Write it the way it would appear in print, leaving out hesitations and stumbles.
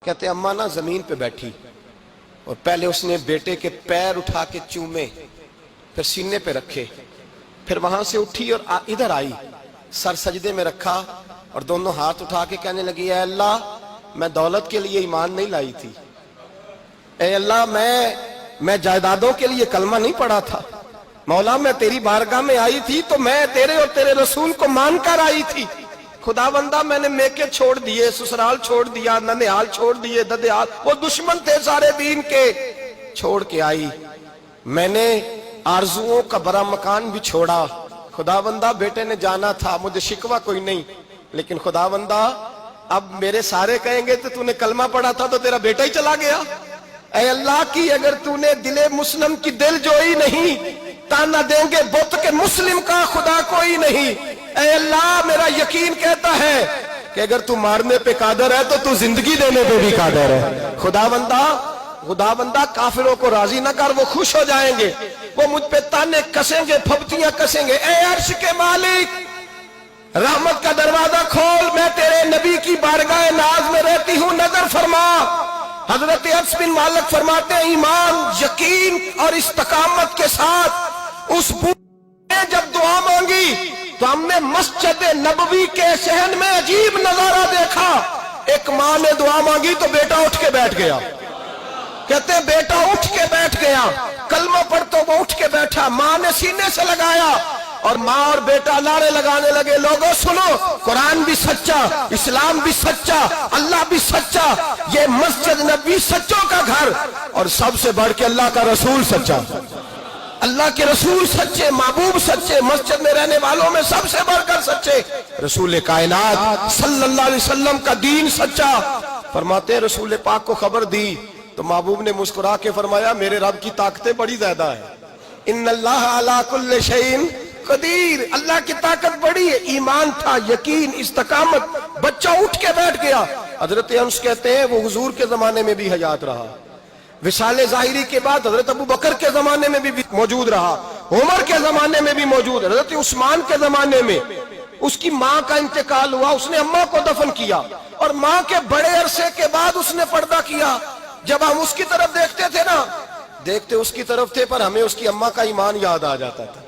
کہتے اماں نا زمین پہ بیٹھی اور پہلے اس نے بیٹے کے پیر اٹھا کے چومے، پھر سینے پہ رکھے، پھر وہاں سے اٹھی اور ادھر آئی، سر سجدے میں رکھا اور دونوں ہاتھ اٹھا کے کہنے لگی اے اللہ میں دولت کے لیے ایمان نہیں لائی تھی، اے اللہ میں جائیدادوں کے لیے کلمہ نہیں پڑھا تھا، مولا میں تیری بارگاہ میں آئی تھی تو میں تیرے اور تیرے رسول کو مان کر آئی تھی، خدا بندہ میں نے میکے چھوڑ دیے، سسرال چھوڑ دیا، ننیال چھوڑ دیے، ددیال، وہ دشمن تھے سارے دین کے، چھوڑ کے آئی، میں نے آرزوؤں کا بڑا مکان بھی چھوڑا، خدا بندہ بیٹے نے جانا تھا، مجھے شکوہ کوئی نہیں، لیکن خدا بندہ اب میرے سارے کہیں گے تو نے کلمہ پڑھا تھا تو تیرا بیٹا ہی چلا گیا، اے اللہ کی اگر تو نے دل مسلم کی دل جوئی نہیں، تانا دیں گے بت کے مسلم کا خدا کوئی نہیں، اے اللہ میرا یقین کہتا ہے کہ اگر تو مارنے پہ قادر ہے تو زندگی دینے پہ بھی قادر ہے، خدا بندہ کافروں کو راضی نہ کر، وہ خوش ہو جائیں گے، وہ مجھ پہ تانے کسیں گے، پھپتیاں کسیں گے، اے عرش کے مالک رحمت کا دروازہ کھول، میں تیرے نبی کی بارگاہ ناز میں رہتی ہوں، نظر فرما۔ حضرت انس بن مالک فرماتے ہیں ایمان، یقین اور استقامت کے ساتھ اس بوڑھے نے جب دعا مانگی تو ہم نے مسجد نبوی کے صحن میں عجیب نظارہ دیکھا، ایک ماں نے دعا مانگی تو بیٹا اٹھ کے بیٹھ گیا، کہتے ہیں بیٹا اٹھ کے بیٹھ گیا، کلمہ پڑھ تو وہ اٹھ کے بیٹھا، ماں نے سینے سے لگایا اور ماں اور بیٹا نعرے لگانے لگے، لوگوں سنو قرآن بھی سچا، اسلام بھی سچا، اللہ بھی سچا، یہ مسجد نبی سچوں کا گھر، اور سب سے بڑھ کے اللہ کا رسول سچا، اللہ کے رسول سچے، محبوب سچے، مسجد میں رہنے والوں میں سب سے بڑھ کر سچے، رسول کائنات صلی اللہ علیہ وسلم کا دین سچا۔ فرماتے ہیں رسول پاک کو خبر دی تو محبوب نے مسکرا کے فرمایا میرے رب کی طاقتیں بڑی زیادہ ہیں، ان اللہ علی کل شیء قدیر، اللہ کی طاقت بڑی ہے، ایمان تھا، یقین، استقامت، بچہ اٹھ کے بیٹھ گیا۔ حضرت انس کہتے ہیں وہ حضور کے زمانے میں بھی حیات رہا، وصال ظاہری کے بعد حضرت ابو بکر کے زمانے میں بھی موجود رہا، عمر کے زمانے میں بھی موجود، حضرت عثمان کے زمانے میں اس کی ماں کا انتقال ہوا، اس نے اماں کو دفن کیا، اور ماں کے بڑے عرصے کے بعد اس نے پردہ کیا، جب ہم اس کی طرف دیکھتے تھے نا، دیکھتے اس کی طرف تھے پر ہمیں اس کی اماں کا ایمان یاد آ جاتا تھا،